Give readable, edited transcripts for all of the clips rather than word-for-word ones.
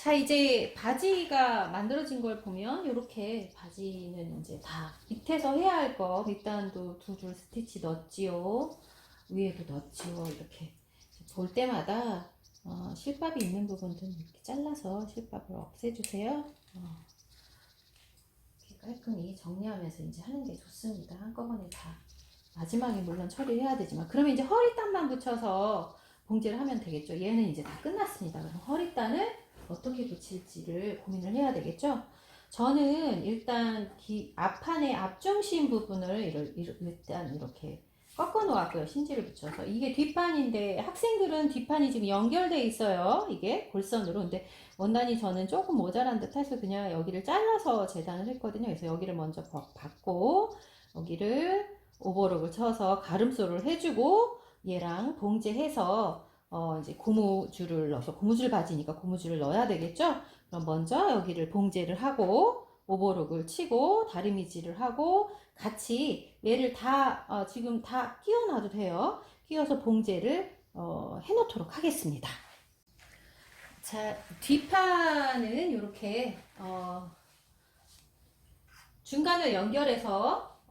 자, 이제 바지가 만들어진 걸 보면 이렇게 바지는 이제 다 밑에서 해야 할 거 밑단도 두 줄 스티치 넣었지요. 위에도 넣었지요. 이렇게 볼 때마다 실밥이 있는 부분들은 이렇게 잘라서 실밥을 없애주세요. 이렇게 깔끔히 정리하면서 이제 하는 게 좋습니다. 한꺼번에 다 마지막에 물론 처리해야 되지만 그러면 이제 허리단만 붙여서 봉제를 하면 되겠죠. 얘는 이제 다 끝났습니다. 그럼 허리단을 어떻게 붙일지를 고민을 해야 되겠죠. 저는 일단 앞판의 앞중심 부분을 일단 이렇게 꺾어 놓았고요. 신지를 붙여서. 이게 뒷판인데 학생들은 뒷판이 지금 연결돼 있어요. 이게 골선으로. 근데 원단이 저는 조금 모자란 듯 해서 그냥 여기를 잘라서 재단을 했거든요. 그래서 여기를 먼저 받고 여기를 오버록을 쳐서 가름소를 해주고 얘랑 봉제해서 이제 고무줄을 넣어서 고무줄 바지니까 고무줄을 넣어야 되겠죠. 그럼 먼저 여기를 봉제를 하고 오버록을 치고 다리미질을 하고 같이 얘를 다 지금 다 끼워놔도 돼요. 끼워서 봉제를 해놓도록 하겠습니다. 자, 뒷판은 이렇게 중간을 연결해서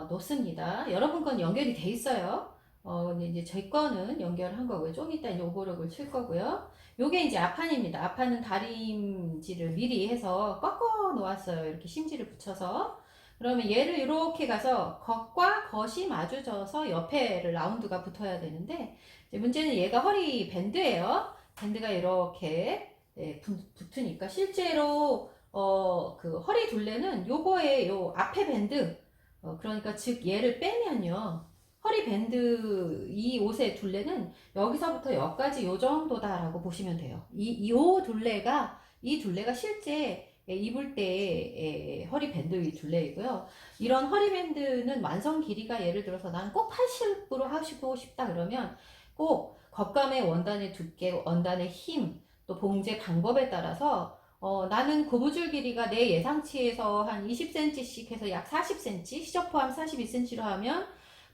놓습니다. 여러분 건 연결이 돼 있어요. 근데 이제 제 거는 연결한 거고요. 좀 이따 이제 오버록을 칠 거고요. 요게 이제 앞판입니다. 앞판은 다림질을 미리 해서 꺾어 놓았어요. 이렇게 심지를 붙여서. 그러면 얘를 이렇게 가서 겉과 겉이 마주쳐서 옆에를 라운드가 붙어야 되는데 이제 문제는 얘가 허리 밴드예요. 밴드가 이렇게 붙으니까 실제로 그 허리 둘레는 요거에 요 앞에 밴드 그러니까 즉 얘를 빼면요 허리 밴드 이 옷의 둘레는 여기서부터 여기까지 요 정도다라고 보시면 돼요. 이 둘레가 실제 입을 때의 허리 밴드의 둘레이고요. 이런 허리 밴드는 완성 길이가 예를 들어서 난 꼭 80으로 하시고 싶다 그러면 꼭 겉감의 원단의 두께, 원단의 힘, 또 봉제 방법에 따라서 나는 고무줄 길이가 내 예상치에서 한 20cm씩 해서 약 40cm, 시접 포함 42cm로 하면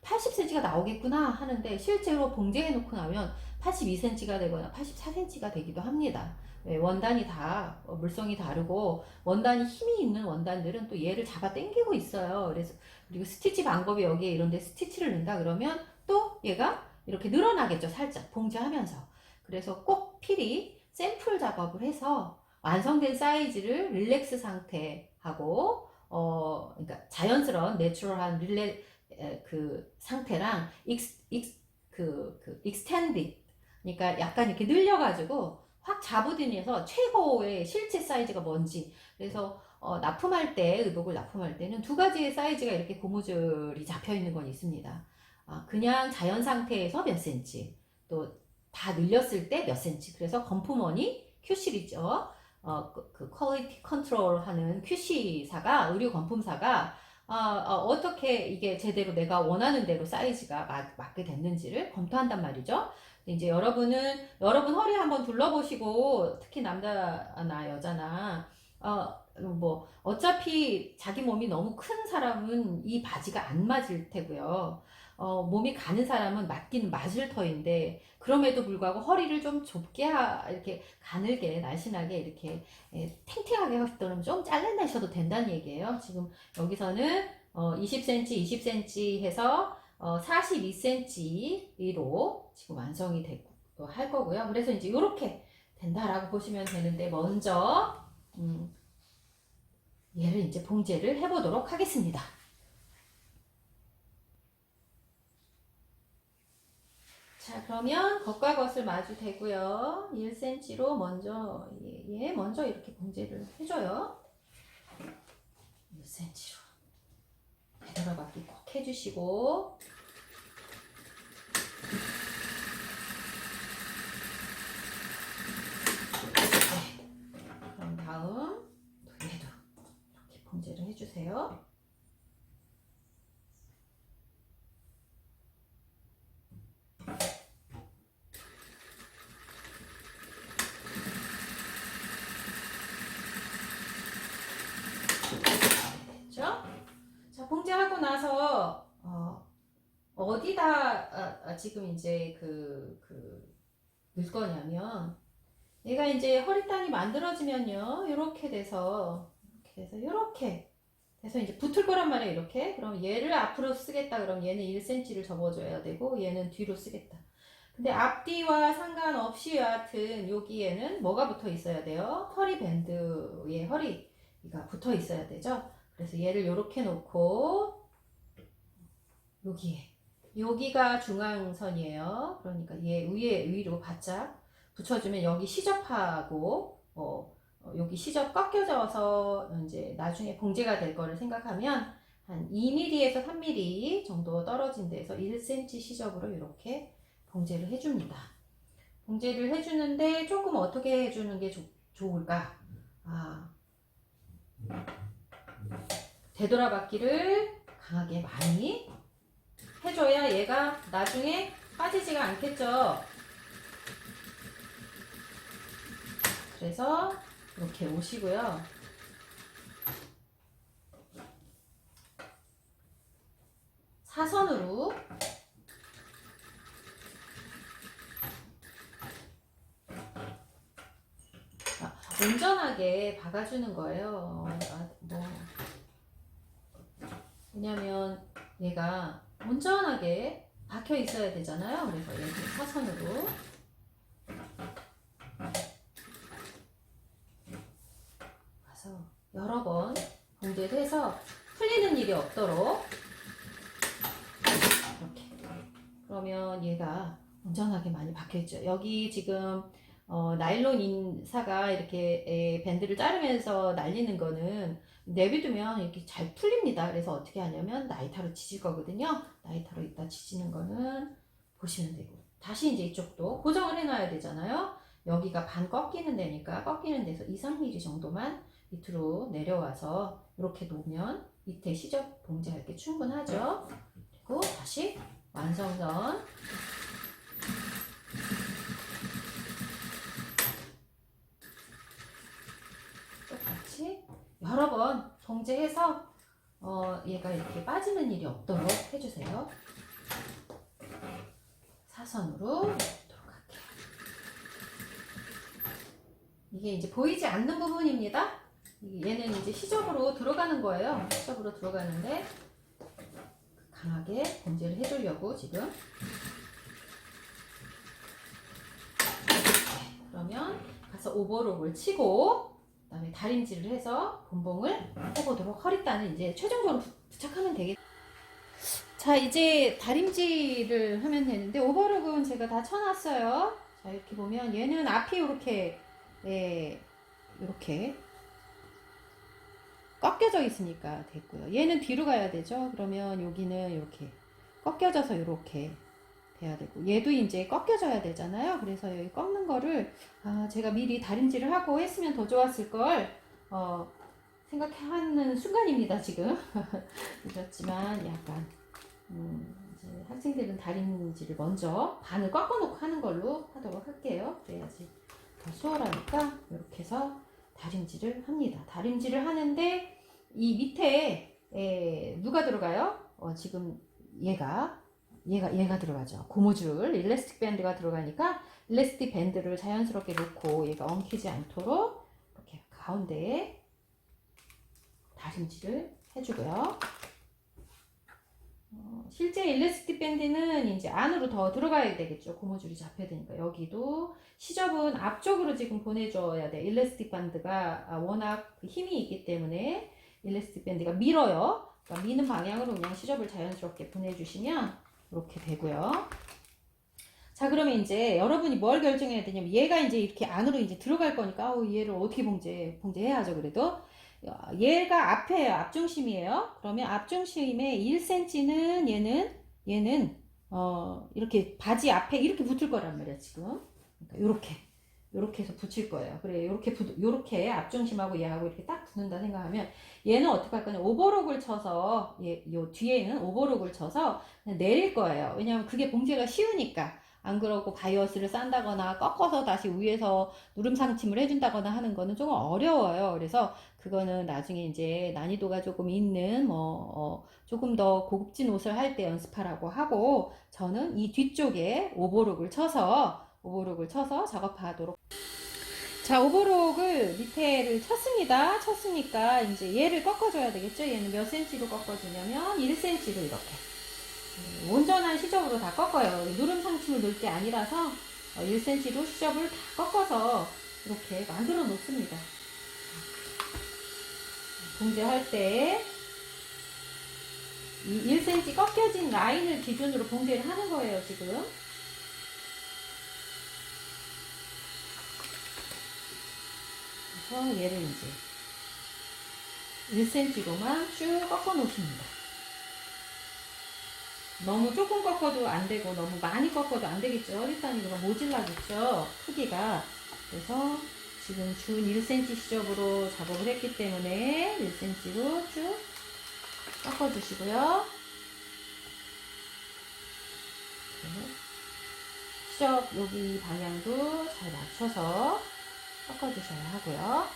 80cm가 나오겠구나 하는데 실제로 봉제해 놓고 나면 82cm가 되거나 84cm가 되기도 합니다. 원단이 다 물성이 다르고 원단이 힘이 있는 원단들은 또 얘를 잡아 당기고 있어요. 그래서 그리고 스티치 방법이 여기에 이런데 스티치를 넣는다 그러면 또 얘가 이렇게 늘어나겠죠. 살짝 봉제하면서. 그래서 꼭 필히 샘플 작업을 해서 완성된 사이즈를 릴렉스 상태하고 그러니까 자연스러운 내추럴한 그 상태랑 익스텐드 그러니까 약간 이렇게 늘려가지고 확 잡으면서 최고의 실제 사이즈가 뭔지 그래서 납품할 때 의복을 납품할 때는 두 가지의 사이즈가 이렇게 고무줄이 잡혀 있는 건 있습니다. 그냥 자연 상태에서 몇 센치 또 다 늘렸을 때 몇 센치 그래서 건프머니 QC이죠. 그 퀄리티 컨트롤 하는 QC사가 의류 건품사가 어떻게 이게 제대로 내가 원하는 대로 사이즈가 맞게 됐는지를 검토한단 말이죠. 이제 여러분 허리 한번 둘러보시고 특히 남자나 여자나 뭐 어차피 자기 몸이 너무 큰 사람은 이 바지가 안 맞을 테고요. 몸이 가는 사람은 맞긴 맞을 터인데 그럼에도 불구하고 허리를 좀 좁게 이렇게 가늘게 날씬하게 이렇게 탱탱하게 하시더라면 좀 잘라내셔도 된다는 얘기예요. 지금 여기서는 20cm, 20cm 해서 42cm로 지금 완성이 되고 할 거고요. 그래서 이제 이렇게 된다라고 보시면 되는데 먼저 얘를 이제 봉제를 해보도록 하겠습니다. 자, 그러면 겉과 겉을 마주 대고요. 1cm로 먼저 얘 먼저 이렇게 봉제를 해줘요. 1cm로 베드가 맞기 꼭 해주시고 그럼 다음 얘도 이렇게 봉제를 해주세요. 됐죠? 자, 봉제하고 나서 어디다 지금 이제 넣을 거냐면 얘가 이제 허리단이 만들어지면요, 이렇게 돼서 이제 붙을 거란 말이에요. 이렇게. 그럼 얘를 앞으로 쓰겠다. 그럼 얘는 1cm를 접어줘야 되고 얘는 뒤로 쓰겠다. 근데 앞뒤와 상관없이 여하튼 여기에는 뭐가 붙어 있어야 돼요? 허리 밴드에 허리가 붙어 있어야 되죠. 그래서 얘를 이렇게 놓고 여기가 중앙선이에요. 그러니까 얘 위로 바짝 붙여주면 여기 시접하고 여기 시접 꺾여져서 이제 나중에 봉제가 될 거를 생각하면 한 2mm에서 3mm 정도 떨어진 데서 1cm 시접으로 이렇게 봉제를 해줍니다. 봉제를 해주는데 조금 어떻게 해주는 게 좋을까? 되돌아받기를 강하게 많이 해줘야 얘가 나중에 빠지지가 않겠죠. 그래서 이렇게 오시고요. 사선으로 온전하게 박아주는 거예요. 왜냐면 얘가 온전하게 박혀 있어야 되잖아요. 그래서 얘를 사선으로 가서 여러 번 봉제를 해서 풀리는 일이 없도록 이렇게. 그러면 얘가 온전하게 많이 박혀 있죠. 여기 지금 나일론 인사가 이렇게 밴드를 자르면서 날리는 거는 내비두면 이렇게 잘 풀립니다. 그래서 어떻게 하냐면 나이타로 지질 거거든요. 나이타로 이따 지지는 거는 보시면 되고, 다시 이제 이쪽도 고정을 해놔야 되잖아요. 여기가 반 꺾이는 데니까 꺾이는 데서 2, 3mm 정도만 밑으로 내려와서 이렇게 놓으면 밑에 시접 봉제할 게 충분하죠. 그리고 다시 완성선 똑같이 여러 번 봉제해서 얘가 이렇게 빠지는 일이 없도록 해주세요. 사선으로 넣도록 할게요. 이게 이제 보이지 않는 부분입니다. 얘는 이제 시접으로 들어가는 거예요. 시접으로 들어가는데 강하게 봉제를 해주려고 지금. 그러면 가서 오버록을 치고 그다음에 다림질을 해서 본봉을 해보도록. 허리단을 이제 최종적으로 부착하면 되겠죠. 자, 이제 다림질을 하면 되는데 오버록은 제가 다 쳐놨어요. 자, 이렇게 보면 얘는 앞이 이렇게 이렇게 꺾여져 있으니까 됐고요. 얘는 뒤로 가야 되죠. 그러면 여기는 이렇게 꺾여져서 이렇게 돼야 되고, 얘도 이제 꺾여져야 되잖아요. 그래서 여기 꺾는 거를 제가 미리 다림질을 하고 했으면 더 좋았을 걸 생각하는 순간입니다 지금. 늦었지만 약간 이제 학생들은 다림질을 먼저 반을 꺾어놓고 하는 걸로 하도록 할게요. 그래야지 더 수월하니까 이렇게 해서 다림질을 합니다. 다림질을 하는데 이 밑에 누가 들어가요? 지금 얘가 들어가죠. 고무줄 일라스틱 밴드가 들어가니까 일라스틱 밴드를 자연스럽게 놓고 얘가 엉키지 않도록 이렇게 가운데에 다림질을 해주고요. 실제 일라스틱 밴드는 이제 안으로 더 들어가야 되겠죠. 고무줄이 잡혀야 되니까. 여기도 시접은 앞쪽으로 지금 보내줘야 돼. 일라스틱 밴드가 워낙 힘이 있기 때문에 일라스틱 밴드가 밀어요. 그러니까 미는 방향으로 그냥 시접을 자연스럽게 보내주시면 이렇게 되고요. 자, 그러면 이제 여러분이 뭘 결정해야 되냐면 얘가 이제 이렇게 안으로 이제 들어갈 거니까 얘를 어떻게 봉제해야죠. 그래도 얘가 앞에요. 앞중심이에요. 그러면 앞중심의 1cm는 얘는 이렇게 바지 앞에 이렇게 붙을 거란 말이야 지금. 그러니까 요렇게 해서 붙일 거예요. 그래, 요렇게 앞중심하고 얘하고 이렇게 딱 붙는다 생각하면 얘는 어떻게 할 거냐, 오버록을 쳐서 요 뒤에는 오버록을 쳐서 그냥 내릴 거예요. 왜냐면 그게 봉제가 쉬우니까. 안 그러고 바이어스를 싼다거나 꺾어서 다시 위에서 누름 상침을 해준다거나 하는 거는 조금 어려워요. 그래서 그거는 나중에 이제 난이도가 조금 있는 조금 더 고급진 옷을 할 때 연습하라고 하고, 저는 이 뒤쪽에 오버록을 쳐서 작업하도록. 자, 오버록을 밑에를 쳤습니다. 쳤으니까 이제 얘를 꺾어줘야 되겠죠. 얘는 몇 cm로 꺾어주냐면 1cm로 이렇게 온전한 시접으로 다 꺾어요. 누름 상층을 넣을 게 아니라서 1cm로 시접을 다 꺾어서 이렇게 만들어 놓습니다. 봉제할 때 이 1cm 꺾여진 라인을 기준으로 봉제를 하는 거예요, 지금. 그래서 얘를 이제 1cm로만 쭉 꺾어 놓습니다. 너무 조금 꺾어도 안 되고 너무 많이 꺾어도 안 되겠죠. 허리단위가 모질라겠죠. 크기가. 그래서 지금 준 1cm 시접으로 작업을 했기 때문에 1cm로 쭉 꺾어 주시고요. 시접 여기 방향도 잘 맞춰서 꺾어 주셔야 하고요.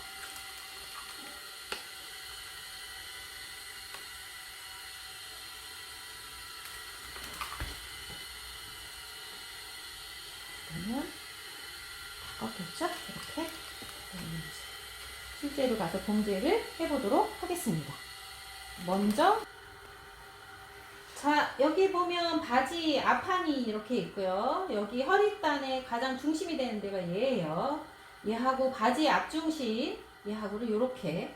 그러면 다 꺾였죠? 이렇게. 실제로 가서 봉제를 해보도록 하겠습니다. 먼저 자, 여기 보면 바지 앞판이 이렇게 있고요. 여기 허리단의 가장 중심이 되는 데가 얘예요. 얘하고 바지 앞중심 얘하고를 요렇게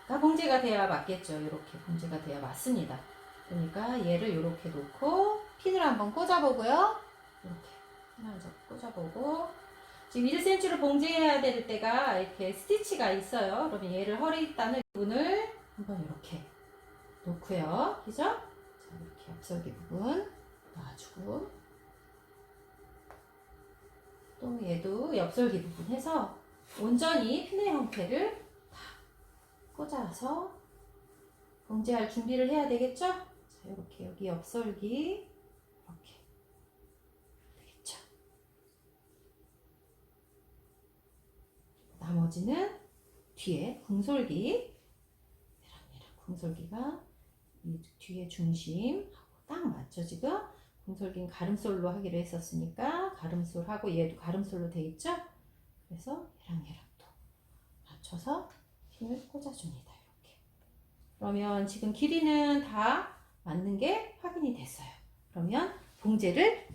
가 봉제가 돼야 맞겠죠. 이렇게 봉제가 돼야 맞습니다. 그러니까 얘를 요렇게 놓고 핀을 한번 꽂아보고요. 이렇게 핀을 꽂아보고 지금 1cm로 봉제해야 될 때가 이렇게 스티치가 있어요. 그러면 얘를 허리단을 부분을 한번 이렇게 놓고요. 그죠? 자, 이렇게 앞설기 부분 놔주고 또 얘도 옆설기 부분 해서 온전히 핀의 형태를 다 꽂아서 봉제할 준비를 해야 되겠죠? 자, 이렇게 여기 옆설기 이렇게 되겠죠? 나머지는 뒤에 궁솔기 궁솔기가 이 뒤에 중심하고 딱 맞죠 지금? 궁솔기는 가름솔로 하기로 했었으니까 가름솔하고 얘도 가름솔로 돼 있죠? 그래서 얘랑 또 맞춰서 핀을 꽂아줍니다. 이렇게. 그러면 지금 길이는 다 맞는 게 확인이 됐어요. 그러면 봉제를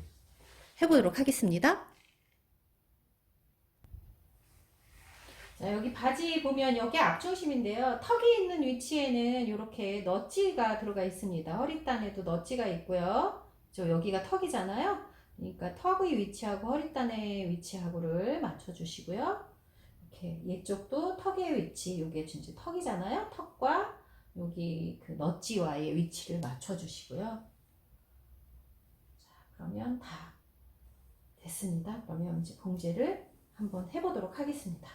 해보도록 하겠습니다. 자, 여기 바지 보면 여기 앞중심인데요. 턱이 있는 위치에는 이렇게 너치가 들어가 있습니다. 허리단에도 너치가 있고요. 여기가 턱이잖아요. 그러니까 턱의 위치하고 허리단의 위치하고를 맞춰주시고요. 이렇게 이쪽도 턱의 위치, 요게 이제 턱이잖아요. 턱과 여기 그 너치와의 위치를 맞춰주시고요. 자, 그러면 다 됐습니다. 그러면 이제 봉제를 한번 해보도록 하겠습니다.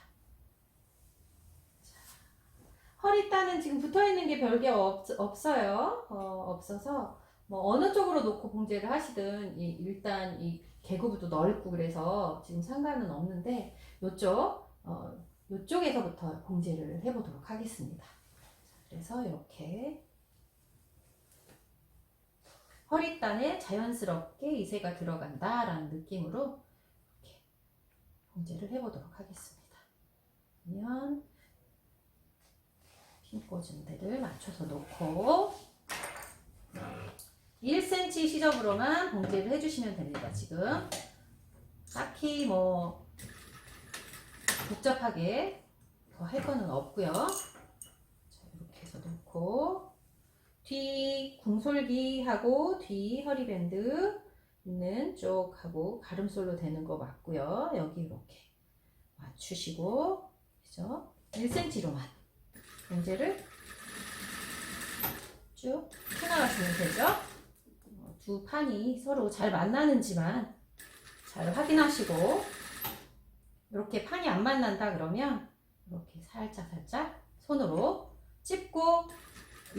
허리단은 지금 붙어있는 게 별게 없어요. 없어서 뭐 어느 쪽으로 놓고 봉제를 하시든 일단 이 개구부도 넓고 그래서 지금 상관은 없는데 요쪽에서부터 봉제를 해보도록 하겠습니다. 그래서 이렇게 허리단에 자연스럽게 이새가 들어간다 라는 느낌으로 이렇게 봉제를 해보도록 하겠습니다. 그러면 핀 꽂은 데를 맞춰서 놓고 1cm 시접으로만 봉제를 해주시면 됩니다. 지금 딱히 뭐 복잡하게 더 할 거는 없고요. 자, 이렇게 해서 놓고 뒤 궁솔기하고 뒤 허리밴드 있는 쪽하고 가름솔로 되는 거 맞고요. 여기 이렇게 맞추시고 그죠? 1cm로만 봉제를 쭉 해나가시면 되죠. 두 판이 서로 잘 만나는지만 잘 확인하시고 이렇게 판이 안 만난다 그러면 이렇게 살짝 손으로 찝고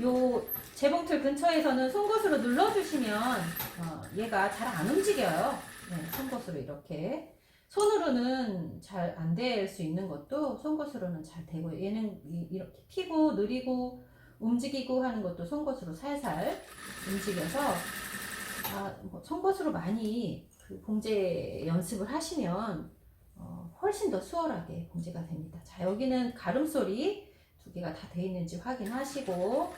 요 재봉틀 근처에서는 송곳으로 눌러주시면 얘가 잘 안 움직여요. 네, 송곳으로 이렇게 손으로는 잘 안 될 수 있는 것도 송곳으로는 잘 되고 얘는 이렇게 피고 느리고 움직이고 하는 것도 송곳으로 살살 움직여서 뭐 송곳으로 많이 그 봉제 연습을 하시면 훨씬 더 수월하게 봉제가 됩니다. 자, 여기는 가름소리 두 개가 다 돼 있는지 확인하시고,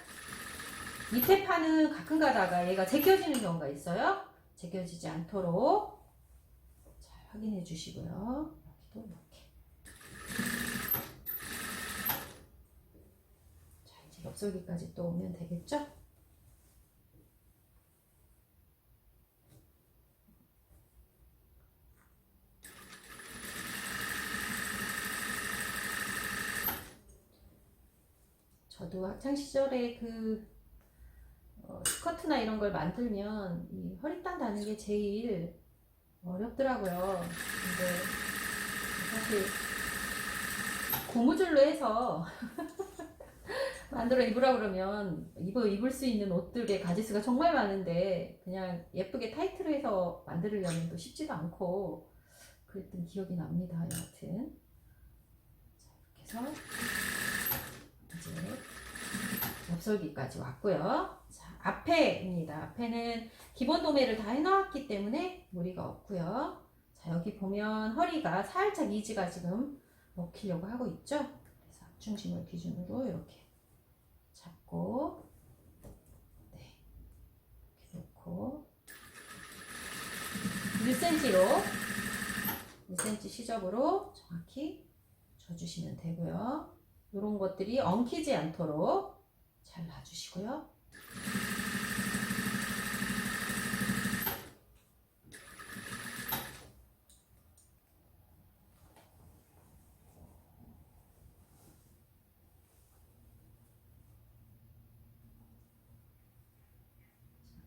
밑에 판은 가끔 가다가 얘가 제껴지는 경우가 있어요. 제껴지지 않도록 잘 확인해 주시고요. 여기도 이렇게. 자, 이제 옆솔기까지 또 오면 되겠죠? 저도 학창 시절에 스커트나 이런 걸 만들면 이 허리단 다는 게 제일 어렵더라고요. 근데 사실 고무줄로 해서 만들어 입으라 그러면 입을 수 있는 옷들의 가지수가 정말 많은데 그냥 예쁘게 타이트로 해서 만들려면 또 쉽지도 않고 그랬던 기억이 납니다. 여하튼 자, 이렇게 해서 이제 옆솔기까지 왔고요. 자, 앞에입니다. 앞에는 기본 도매를 다 해놓았기 때문에 무리가 없고요. 자, 여기 보면 허리가 살짝 이지가 지금 먹히려고 하고 있죠. 그래서 앞중심을 기준으로 이렇게 잡고, 네, 이렇게 놓고 1cm로 1cm 시접으로 정확히 줘주시면 되고요. 이런 것들이 엉키지 않도록 잘 놔주시고요.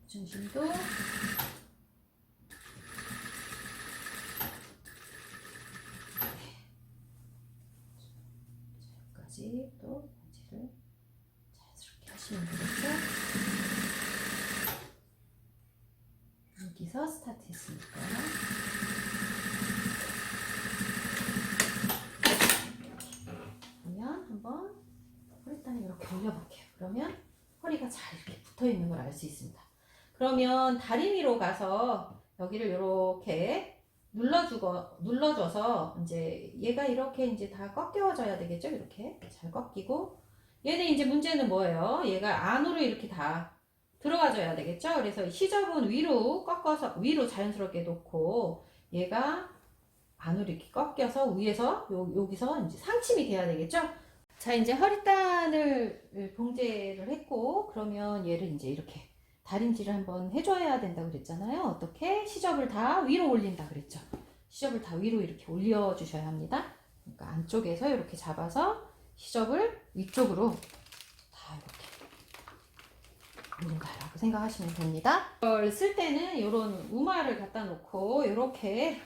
중심도 여기까지 또 봉지를 자연스럽게 하시면 되겠죠? 여기서 스타트 했으니까 그러면 한번 허리단을 이렇게 올려볼게요. 그러면 허리가 잘 이렇게 붙어 있는 걸 알 수 있습니다. 그러면 다리 위로 가서 여기를 이렇게 눌러줘서 이제 얘가 이렇게 이제 다 꺾여져야 되겠죠? 이렇게 잘 꺾이고, 얘는 이제 문제는 뭐예요? 얘가 안으로 이렇게 다 들어가줘야 되겠죠? 그래서 시접은 위로 꺾어서 위로 자연스럽게 놓고 얘가 안으로 이렇게 꺾여서 위에서 여기서 이제 상침이 돼야 되겠죠? 자, 이제 허리단을 봉제를 했고, 그러면 얘를 이제 이렇게 다림질을 한번 해줘야 된다고 그랬잖아요. 어떻게? 시접을 다 위로 올린다 그랬죠. 시접을 다 위로 이렇게 올려주셔야 합니다. 그러니까 안쪽에서 이렇게 잡아서 시접을 위쪽으로 다 이렇게 올린다라고 생각하시면 됩니다. 이걸 쓸 때는 이런 우마를 갖다 놓고 이렇게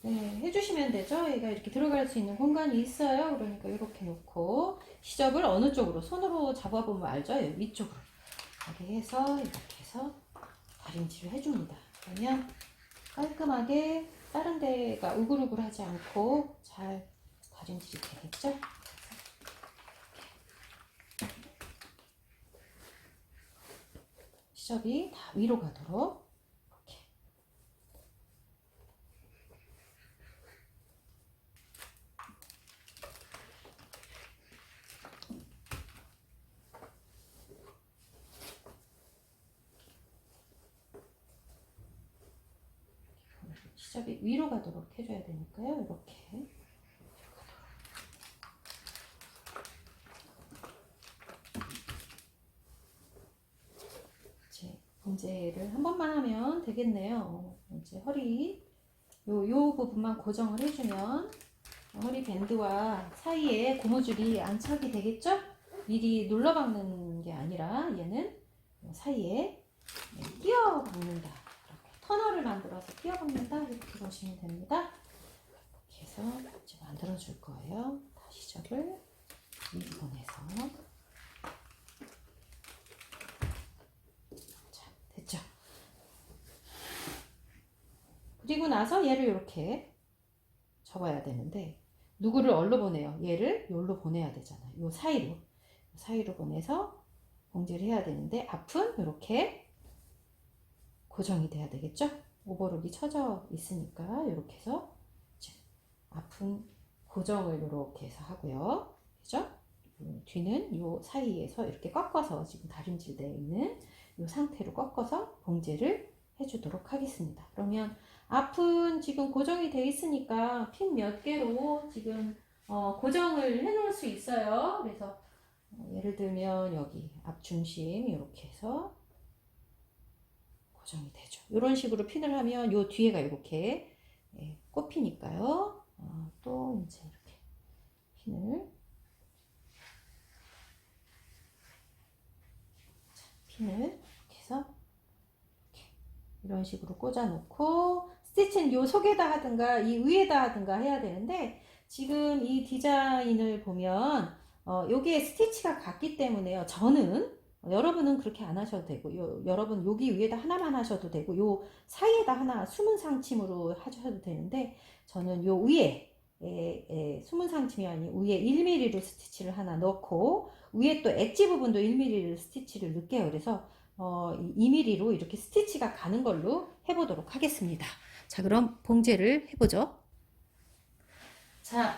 해주시면 되죠. 얘가 이렇게 들어갈 수 있는 공간이 있어요. 그러니까 이렇게 놓고 시접을 어느 쪽으로 손으로 잡아보면 알죠. 위쪽으로 이렇게 해서 이렇게 해서 다림질을 해줍니다. 그러면 깔끔하게 다른 데가 우글우글하지 않고 잘 다림질이 되겠죠. 시접이 다 위로 가도록 이렇게. 시접이 위로 가도록 해줘야 되니까요. 이렇게 이제 봉제를 한 번만 하면 되겠네요. 이제 허리 요 부분만 고정을 해주면 허리 밴드와 사이에 고무줄이 안착이 되겠죠? 미리 눌러박는 게 아니라 얘는 사이에 끼워 박는다. 터널을 만들어서 끼워 박는다. 이렇게 보시면 됩니다. 이렇게 해서 이제 만들어 줄 거예요. 다시 접을 미리 보내서. 자, 됐죠? 그리고 나서 얘를 이렇게 접어야 되는데, 누구를 어디로 보내요? 얘를 여기로 보내야 되잖아요. 요 사이로 보내서 봉제를 해야 되는데, 앞은 이렇게 고정이 돼야 되겠죠? 오버록이 쳐져 있으니까 이렇게 해서 앞은 고정을 이렇게 해서 하고요. 그죠? 뒤는 요 사이에서 이렇게 꺾어서 지금 다림질되어 있는 이 상태로 꺾어서 봉제를 해주도록 하겠습니다. 그러면 앞은 지금 고정이 되어 있으니까 핀 몇 개로 지금 고정을 해 놓을 수 있어요. 그래서 예를 들면 여기 앞 중심 이렇게 해서 고정이 되죠. 이런 식으로 핀을 하면 요 뒤에가 이렇게 꼽히니까요. 또 이제 이렇게 핀을 이렇게 해서 이런 식으로 꽂아 놓고 스티치는 요 속에다 하든가 이 위에다 하든가 해야 되는데 지금 이 디자인을 보면 여기에 스티치가 같기 때문에요. 저는 여러분은 그렇게 안 하셔도 되고 여러분 여기 위에다 하나만 하셔도 되고 요 사이에다 하나 숨은 상침으로 하셔도 되는데 저는 요 위에 숨은 상침이 아닌 위에 1mm로 스티치를 하나 넣고 위에 또 엣지 부분도 1mm로 스티치를 넣게요. 그래서 2mm로 이렇게 스티치가 가는 걸로 해보도록 하겠습니다. 자, 그럼 봉제를 해보죠. 자,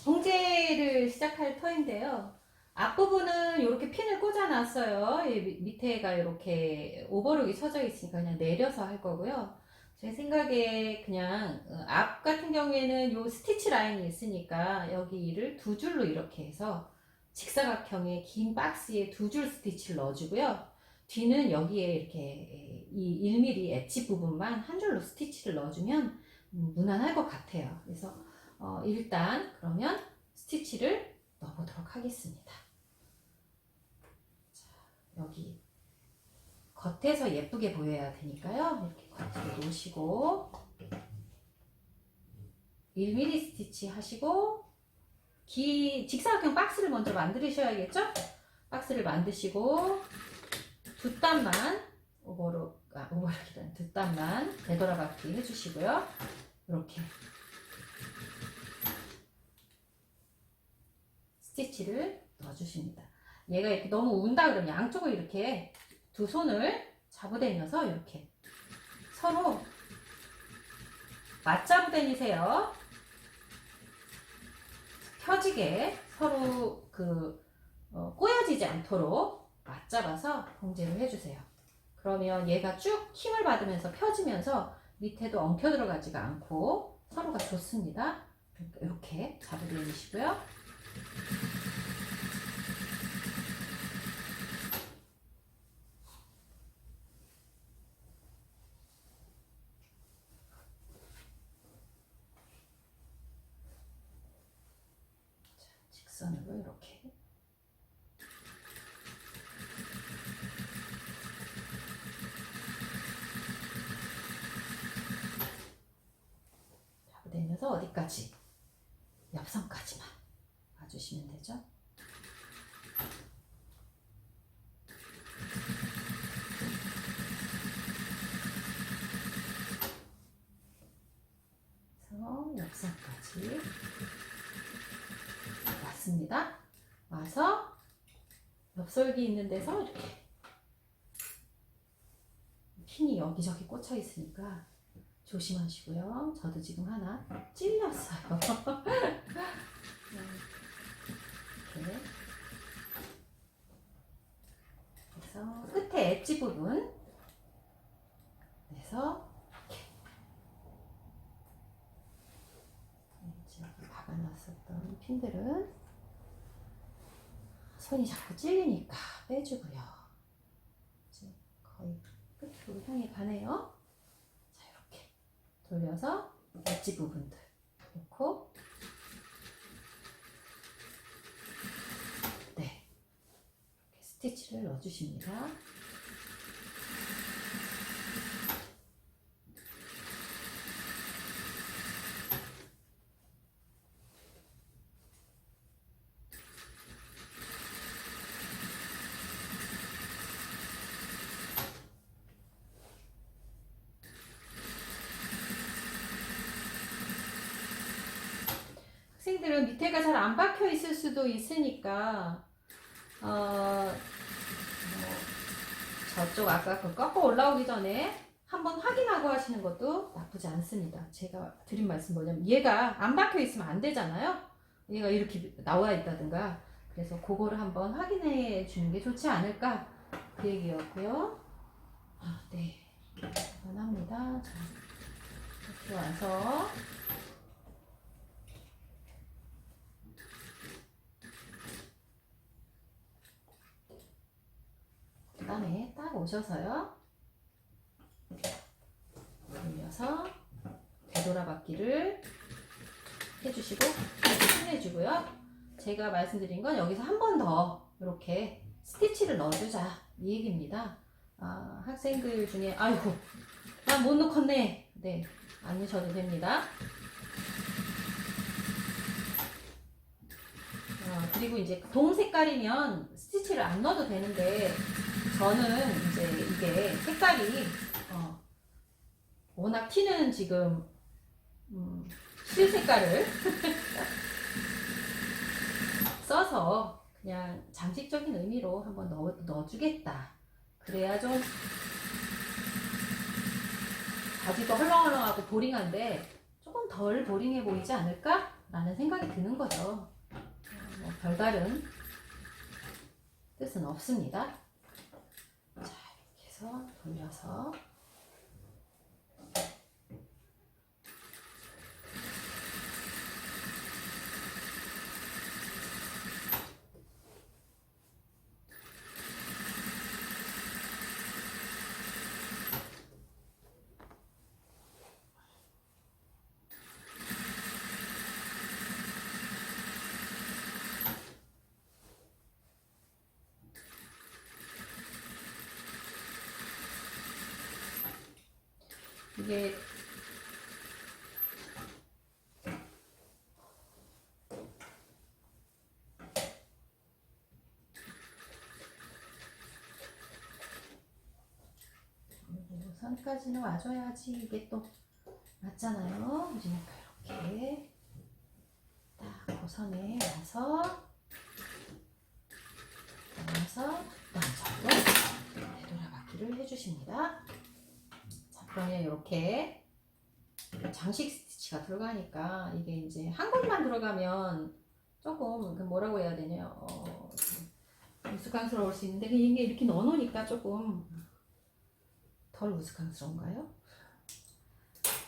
봉제를 시작할 터인데요. 앞부분은 이렇게 핀을 꽂아 놨어요. 밑에가 이렇게 오버록이 쳐져 있으니까 그냥 내려서 할 거고요. 제 생각에 그냥 앞 같은 경우에는 요 스티치 라인이 있으니까 여기를 두 줄로 이렇게 해서 직사각형의 긴 박스에 두 줄 스티치를 넣어주고요. 뒤는 여기에 이렇게 이 1mm 엣지 부분만 한 줄로 스티치를 넣어주면 무난할 것 같아요. 그래서 일단 그러면 스티치를 넣어보도록 하겠습니다. 자, 여기 겉에서 예쁘게 보여야 되니까요. 이렇게 겉으로 놓으시고 1mm 스티치 하시고 직사각형 박스를 먼저 만드셔야겠죠? 박스를 만드시고 두 땀만 오버록이란 두 땀만 되돌아박기 해주시고요. 이렇게 스티치를 넣어주십니다. 얘가 이렇게 너무 운다 그러면 양쪽을 이렇게 두 손을 잡아당겨서 이렇게 서로 맞잡아당기세요. 펴지게 서로 꼬여지지 않도록 맞잡아서 봉제를 해주세요. 그러면 얘가 쭉 힘을 받으면서 펴지면서 밑에도 엉켜 들어가지가 않고 서로가 좋습니다. 이렇게 잡아당기시고요. 직선으로 이렇게 잡아당겨서 어디까지? 옆선까지만 봐주시면 되죠. 그래서 옆선까지 왔습니다. 와서 옆설기 있는 데서 이렇게 핀이 여기저기 꽂혀 있으니까 조심하시고요. 저도 지금 하나 찔렸어요. 이렇게. 그래서 끝에 엣지 부분 내서 이렇게 박아놨었던 핀들은 손이 자꾸 찔리니까 빼주고요. 이제 거의 끝으로 향해 가네요. 자, 이렇게 돌려서 엣지 부분들 놓고 네, 이렇게 스티치를 넣어주십니다. 학생들은 밑에가 잘 안 박혀 있을 수도 있으니까 저쪽 아까 그 꺾어 올라오기 전에 한번 확인하고 하시는 것도 나쁘지 않습니다. 제가 드린 말씀 뭐냐면 얘가 안 박혀 있으면 안 되잖아요. 얘가 이렇게 나와 있다든가. 그래서 그거를 한번 확인해 주는 게 좋지 않을까 그 얘기였고요. 네, 합니다. 자, 이렇게 와서 그 다음에 딱 오셔서요. 돌려서 되돌아받기를 해주시고 끝내주고요. 제가 말씀드린 건 여기서 한 번 더 이렇게 스티치를 넣어주자 이 얘기입니다. 학생들 중에 아이고 나 못 넣겠네. 네, 안 넣으셔도 됩니다. 그리고 이제 동 색깔이면 스티치를 안 넣어도 되는데 저는 이제 이게 색깔이 워낙 튀는 지금 실 색깔을 써서 그냥 장식적인 의미로 한번 넣어주겠다. 그래야 좀 바지도 헐렁헐렁하고 보링한데 조금 덜 보링해 보이지 않을까? 라는 생각이 드는 거죠. 뭐 별다른 뜻은 없습니다. 자, 이렇게 해서 돌려서 이게 선까지는 와줘야지 이게 또 맞잖아요. 그러니까 이렇게 딱 고선에 와서 남자로 되돌아받기를 해주십니다. 자, 그러면 이렇게 장식 스티치가 들어가니까 이게 이제 한 곳만 들어가면 조금 뭐라고 해야 되냐 우스꽝스러울 수 있는데 이게 이렇게 넣어놓으니까 조금 덜 우스꽝스러운가요?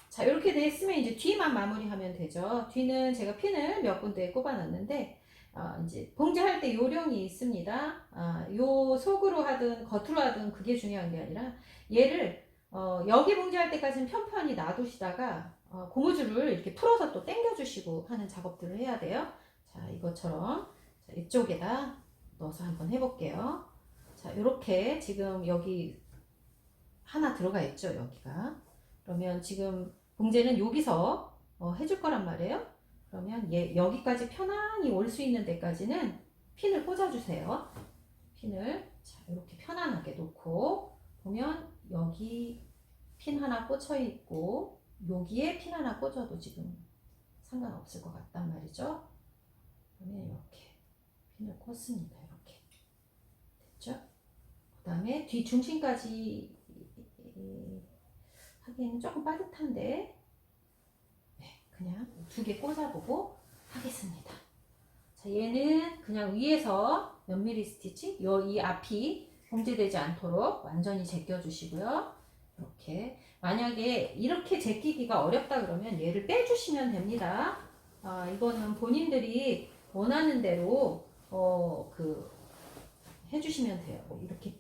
자, 이렇게 됐으면 이제 뒤만 마무리하면 되죠. 뒤는 제가 핀을 몇 군데 꼽아놨는데 이제 봉제할 때 요령이 있습니다. 요 속으로 하든 겉으로 하든 그게 중요한 게 아니라 얘를 여기 봉제할 때까지는 편편히 놔두시다가 고무줄을 이렇게 풀어서 또 당겨주시고 하는 작업들을 해야 돼요. 자, 이것처럼 자, 이쪽에다 넣어서 한번 해볼게요. 자, 이렇게 지금 여기 하나 들어가 있죠, 여기가. 그러면 지금 봉제는 여기서 해줄 거란 말이에요. 그러면 얘 여기까지 편안히 올 수 있는 데까지는 핀을 꽂아주세요. 핀을 자, 이렇게 편안하게 놓고 보면 여기 핀 하나 꽂혀 있고 여기에 핀 하나 꽂아도 지금 상관없을 것 같단 말이죠. 그러면 이렇게 핀을 꽂습니다. 이렇게 됐죠? 그 다음에 뒤 중심까지 하기에는 조금 빠듯한데 그냥 두 개 꽂아보고 하겠습니다. 자, 얘는 그냥 위에서 몇 미리 스티치, 이 앞이 봉제되지 않도록 완전히 제껴주시고요. 이렇게 만약에 이렇게 제끼기가 어렵다 그러면 얘를 빼주시면 됩니다. 이거는 본인들이 원하는 대로 해주시면 돼요. 이렇게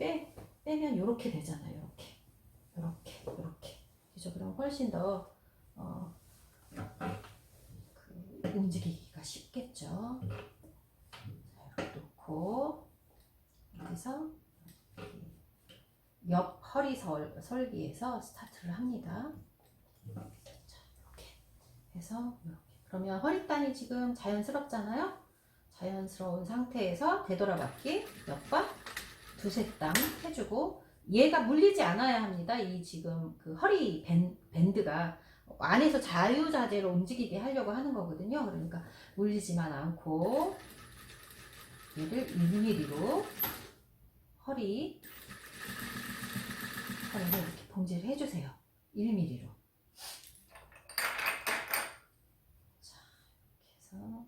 빼면 이렇게 되잖아요. 이렇게. 그죠? 그럼 훨씬 더 움직이기가 쉽겠죠. 자, 이렇게 놓고 여기서 옆 허리 설기에서 스타트를 합니다. 자, 이렇게 해서 이렇게. 그러면 허리단이 지금 자연스럽잖아요. 자연스러운 상태에서 되돌아받기 몇 번? 두세 땅 해주고 얘가 물리지 않아야 합니다. 이 지금 그 허리 밴드가 안에서 자유자재로 움직이게 하려고 하는 거거든요. 그러니까 물리지만 않고 얘를 1mm로 허리를 이렇게 봉제를 해주세요. 1mm로. 자, 이렇게 해서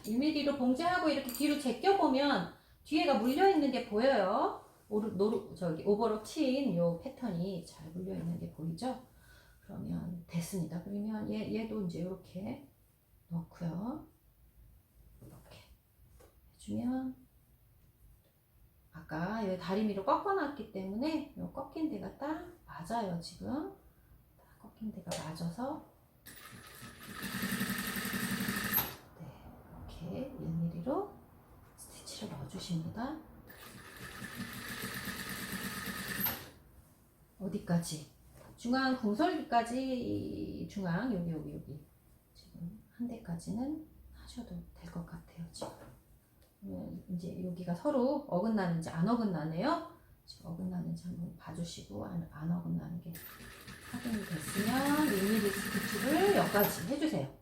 1mm로 봉제하고 이렇게 뒤로 제껴보면 뒤에가 물려있는 게 보여요. 오버록 친 요 패턴이 잘 물려있는 게 보이죠? 그러면 됐습니다. 그러면 얘도 이제 이렇게 넣고요. 이렇게 해주면 아까 여기 다리미로 꺾어놨기 때문에 요 꺾인 데가 딱 맞아요. 지금 딱 꺾인 데가 맞아서 네, 이렇게 1mm로 스티치를 넣어주십니다. 어디까지? 중앙 궁설기까지 중앙 여기 지금 한 대까지는 하셔도 될 것 같아요. 지금 이제 여기가 서로 어긋나는지 안 어긋나네요. 지금 어긋나는지 한번 봐주시고 안 어긋나는 게 확인이 됐으면 1mm 스티치를 여기까지 해주세요.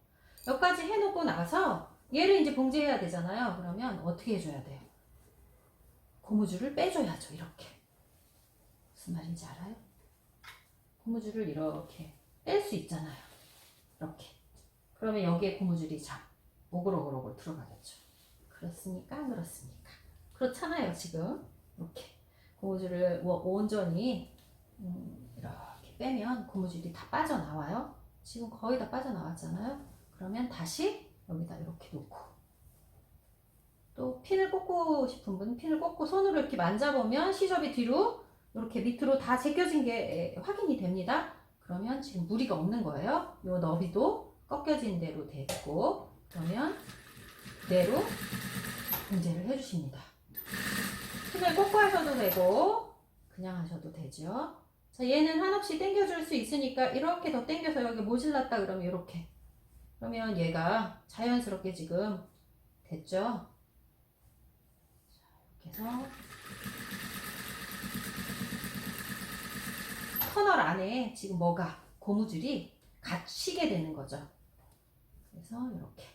여기까지 해놓고 나서 얘를 이제 봉제해야 되잖아요. 그러면 어떻게 해줘야 돼요? 고무줄을 빼줘야죠. 이렇게. 무슨 말인지 알아요? 고무줄을 이렇게 뺄 수 있잖아요. 이렇게. 그러면 여기에 고무줄이 오글오글 들어가겠죠. 그렇습니까? 안 그렇습니까? 그렇잖아요. 지금 이렇게 고무줄을 온전히 이렇게 빼면 고무줄이 다 빠져나와요. 지금 거의 다 빠져나왔잖아요. 그러면 다시 여기다 이렇게 놓고 또 핀을 꽂고 싶은 분은 핀을 꽂고 손으로 이렇게 만져보면 시접이 뒤로 이렇게 밑으로 다 제껴진 게 확인이 됩니다. 그러면 지금 무리가 없는 거예요. 이 너비도 꺾여진 대로 됐고 그러면 그대로 봉제를 해주십니다. 핀을 꽂고 하셔도 되고 그냥 하셔도 되죠. 자, 얘는 한없이 당겨줄 수 있으니까 이렇게 더 당겨서 여기 모질랐다 그러면 이렇게 그러면 얘가 자연스럽게 지금 됐죠. 자, 이렇게 해서 터널 안에 지금 뭐가 고무줄이 갇히게 되는 거죠. 그래서 이렇게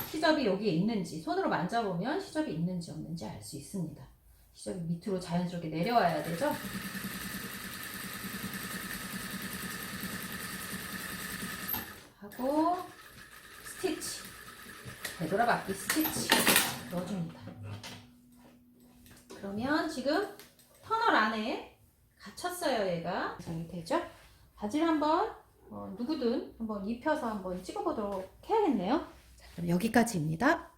시접이 여기에 있는지 손으로 만져보면 시접이 있는지 없는지 알 수 있습니다. 시접이 밑으로 자연스럽게 내려와야 되죠. 하고 스티치 되돌아받기 스티치 넣어줍니다. 그러면 지금 터널 안에 갇혔어요. 얘가 완성이 되죠. 바지를 한번 누구든 한번 입혀서 한번 찍어보도록 해야겠네요. 자, 그럼 여기까지입니다.